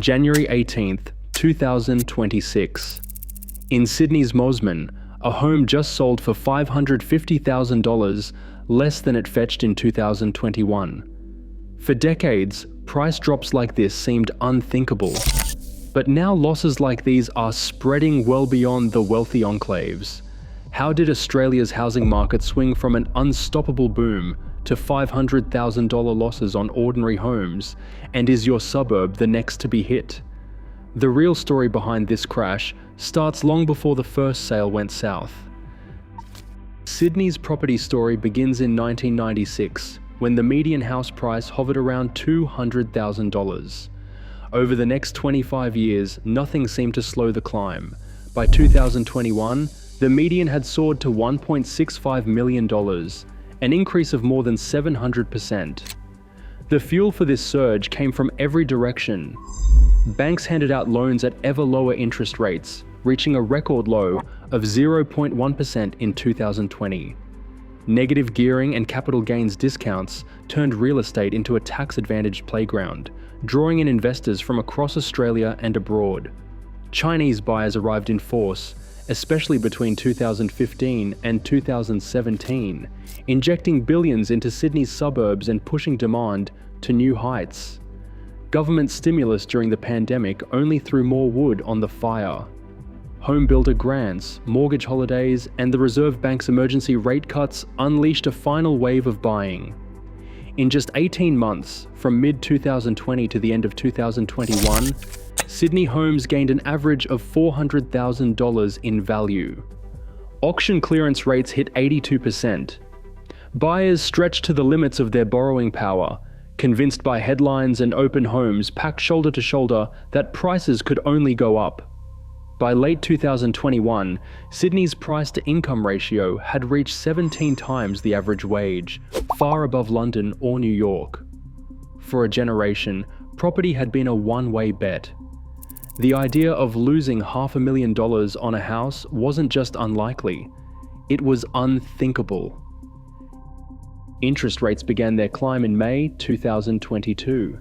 January 18th, 2026. In Sydney's Mosman, a home just sold for $550,000, less than it fetched in 2021. For decades, price drops like this seemed unthinkable. But now losses like these are spreading well beyond the wealthy enclaves. How did Australia's housing market swing from an unstoppable boom to $500,000 losses on ordinary homes, and is your suburb the next to be hit? The real story behind this crash starts long before the first sale went south. Sydney's property story begins in 1996, when the median house price hovered around $200,000. Over the next 25 years, nothing seemed to slow the climb. By 2021, the median had soared to $1.65 million, an increase of more than 700%. The fuel for this surge came from every direction. Banks handed out loans at ever lower interest rates, reaching a record low of 0.1% in 2020. Negative gearing and capital gains discounts turned real estate into a tax-advantaged playground, drawing in investors from across Australia and abroad. Chinese buyers arrived in force, especially between 2015 and 2017, injecting billions into Sydney's suburbs and pushing demand to new heights. Government stimulus during the pandemic only threw more wood on the fire. Home builder grants, mortgage holidays, and the Reserve Bank's emergency rate cuts unleashed a final wave of buying. In just 18 months, from mid-2020 to the end of 2021, Sydney homes gained an average of $400,000 in value. Auction clearance rates hit 82%. Buyers stretched to the limits of their borrowing power, convinced by headlines and open homes packed shoulder to shoulder that prices could only go up. By late 2021, Sydney's price-to-income ratio had reached 17 times the average wage, far above London or New York. For a generation, property had been a one-way bet. The idea of losing $500,000 on a house wasn't just unlikely, it was unthinkable. Interest rates began their climb in May 2022.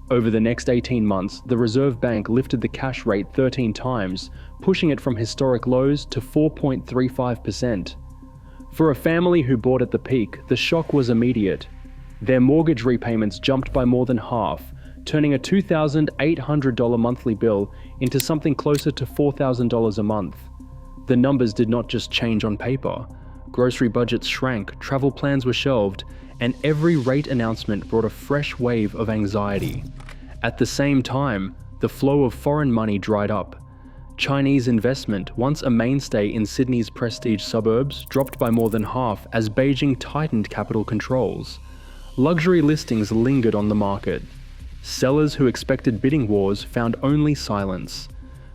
Over the next 18 months, the Reserve Bank lifted the cash rate 13 times, pushing it from historic lows to 4.35%. For a family who bought at the peak, the shock was immediate. Their mortgage repayments jumped by more than half, turning a $2,800 monthly bill into something closer to $4,000 a month. The numbers did not just change on paper. Grocery budgets shrank, travel plans were shelved, and every rate announcement brought a fresh wave of anxiety. At the same time, the flow of foreign money dried up. Chinese investment, once a mainstay in Sydney's prestige suburbs, dropped by more than half as Beijing tightened capital controls. Luxury listings lingered on the market. Sellers who expected bidding wars found only silence.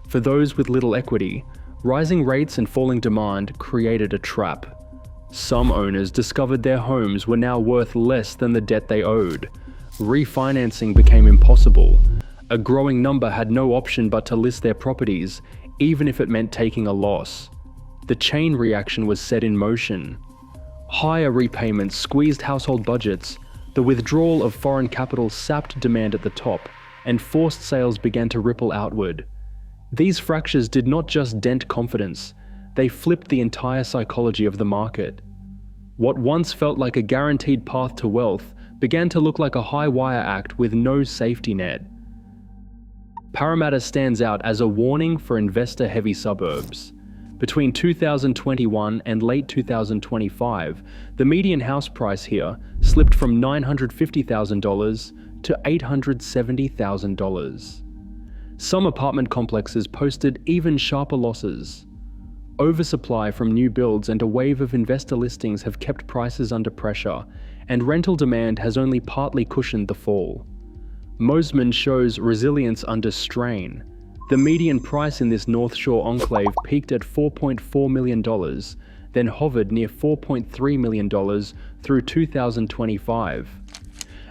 For those with little equity, rising rates and falling demand created a trap. Some owners discovered their homes were now worth less than the debt they owed. Refinancing became impossible. A growing number had no option but to list their properties, even if it meant taking a loss. The chain reaction was set in motion. Higher repayments squeezed household budgets, the withdrawal of foreign capital sapped demand at the top, and forced sales began to ripple outward. These fractures did not just dent confidence, they flipped the entire psychology of the market. What once felt like a guaranteed path to wealth began to look like a high-wire act with no safety net. Parramatta stands out as a warning for investor-heavy suburbs. Between 2021 and late 2025, the median house price here slipped from $950,000 to $870,000. Some apartment complexes posted even sharper losses. Oversupply from new builds and a wave of investor listings have kept prices under pressure, and rental demand has only partly cushioned the fall. Mosman shows resilience under strain. The median price in this North Shore enclave peaked at $4.4 million, then hovered near $4.3 million through 2025.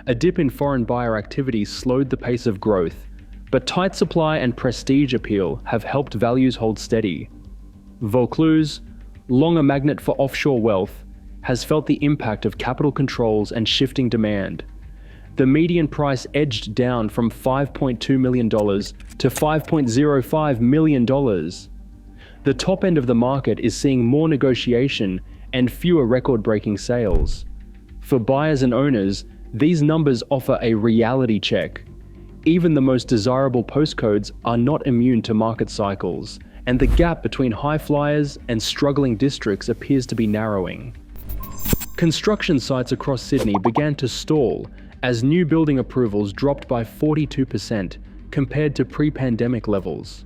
A dip in foreign buyer activity slowed the pace of growth, but tight supply and prestige appeal have helped values hold steady. Vaucluse, long a magnet for offshore wealth, has felt the impact of capital controls and shifting demand. The median price edged down from $5.2 million to $5.05 million. The top end of the market is seeing more negotiation and fewer record-breaking sales. For buyers and owners, these numbers offer a reality check. Even the most desirable postcodes are not immune to market cycles, and the gap between high flyers and struggling districts appears to be narrowing. Construction sites across Sydney began to stall as new building approvals dropped by 42% compared to pre-pandemic levels.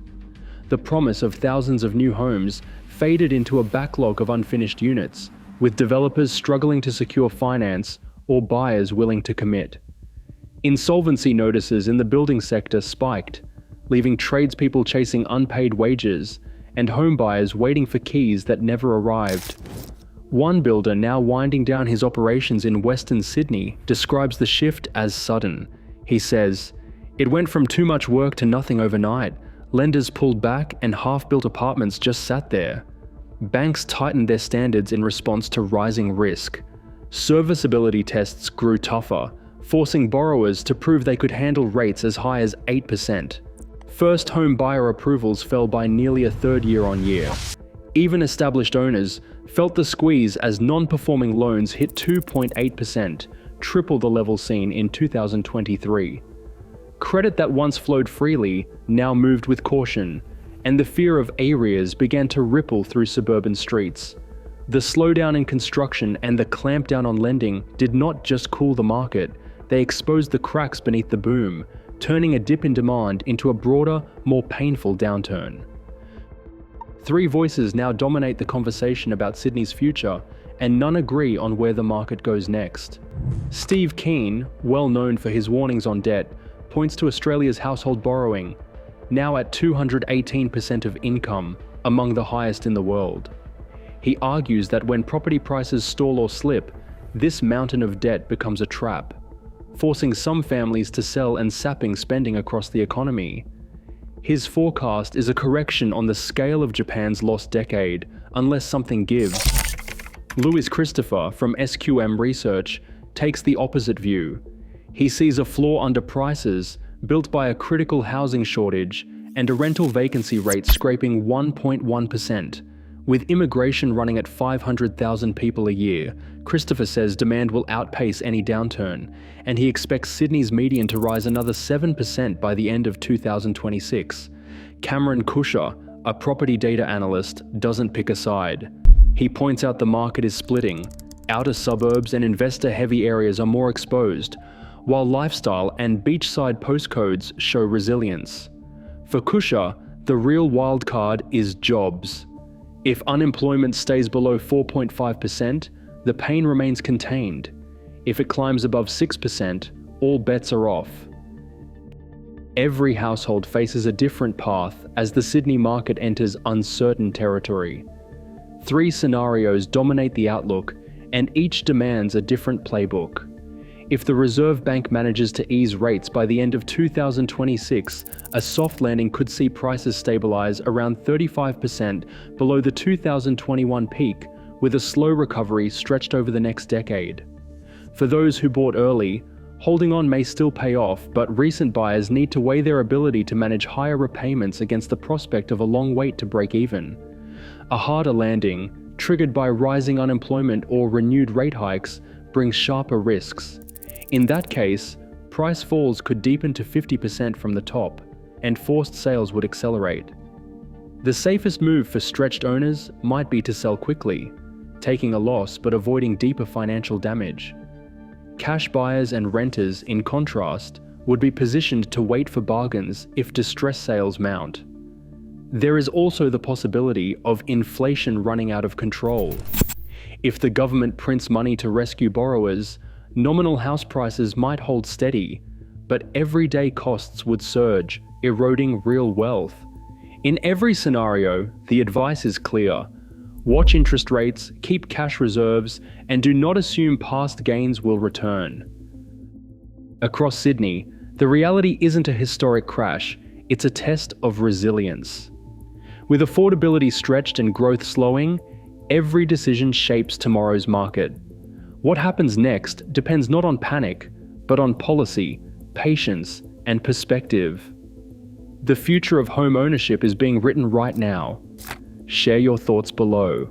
The promise of thousands of new homes faded into a backlog of unfinished units, with developers struggling to secure finance or buyers willing to commit. Insolvency notices in the building sector spiked, leaving tradespeople chasing unpaid wages and homebuyers waiting for keys that never arrived. One builder now winding down his operations in Western Sydney describes the shift as sudden. He says, "It went from too much work to nothing overnight. Lenders pulled back and half-built apartments just sat there. Banks tightened their standards in response to rising risk. Serviceability tests grew tougher, forcing borrowers to prove they could handle rates as high as 8%. First home buyer approvals fell by nearly a third year-on-year. Even established owners felt the squeeze as non-performing loans hit 2.8%, triple the level seen in 2023. Credit that once flowed freely now moved with caution, and the fear of arrears began to ripple through suburban streets. The slowdown in construction and the clampdown on lending did not just cool the market, they exposed the cracks beneath the boom, turning a dip in demand into a broader, more painful downturn. Three voices now dominate the conversation about Sydney's future, and none agree on where the market goes next. Steve Keen, well known for his warnings on debt, points to Australia's household borrowing, now at 218% of income, among the highest in the world. He argues that when property prices stall or slip, this mountain of debt becomes a trap, forcing some families to sell and sapping spending across the economy. His forecast is a correction on the scale of Japan's lost decade, unless something gives. Louis Christopher from SQM Research takes the opposite view. He sees a floor under prices, built by a critical housing shortage, and a rental vacancy rate scraping 1.1%. With immigration running at 500,000 people a year, Christopher says demand will outpace any downturn, and he expects Sydney's median to rise another 7% by the end of 2026. Cameron Kusher, a property data analyst, doesn't pick a side. He points out the market is splitting. Outer suburbs and investor-heavy areas are more exposed, while lifestyle and beachside postcodes show resilience. For Kusher, the real wildcard is jobs. If unemployment stays below 4.5%, the pain remains contained. If it climbs above 6%, all bets are off. Every household faces a different path as the Sydney market enters uncertain territory. Three scenarios dominate the outlook, and each demands a different playbook. If the Reserve Bank manages to ease rates by the end of 2026, a soft landing could see prices stabilize around 35% below the 2021 peak, with a slow recovery stretched over the next decade. For those who bought early, holding on may still pay off, but recent buyers need to weigh their ability to manage higher repayments against the prospect of a long wait to break even. A harder landing, triggered by rising unemployment or renewed rate hikes, brings sharper risks. In that case, price falls could deepen to 50% from the top, and forced sales would accelerate. The safest move for stretched owners might be to sell quickly, taking a loss but avoiding deeper financial damage. Cash buyers and renters, in contrast, would be positioned to wait for bargains if distress sales mount. There is also the possibility of inflation running out of control. If the government prints money to rescue borrowers, nominal house prices might hold steady, but everyday costs would surge, eroding real wealth. In every scenario, the advice is clear. Watch interest rates, keep cash reserves, and do not assume past gains will return. Across Sydney, the reality isn't a historic crash, it's a test of resilience. With affordability stretched and growth slowing, every decision shapes tomorrow's market. What happens next depends not on panic, but on policy, patience, and perspective. The future of home ownership is being written right now. Share your thoughts below.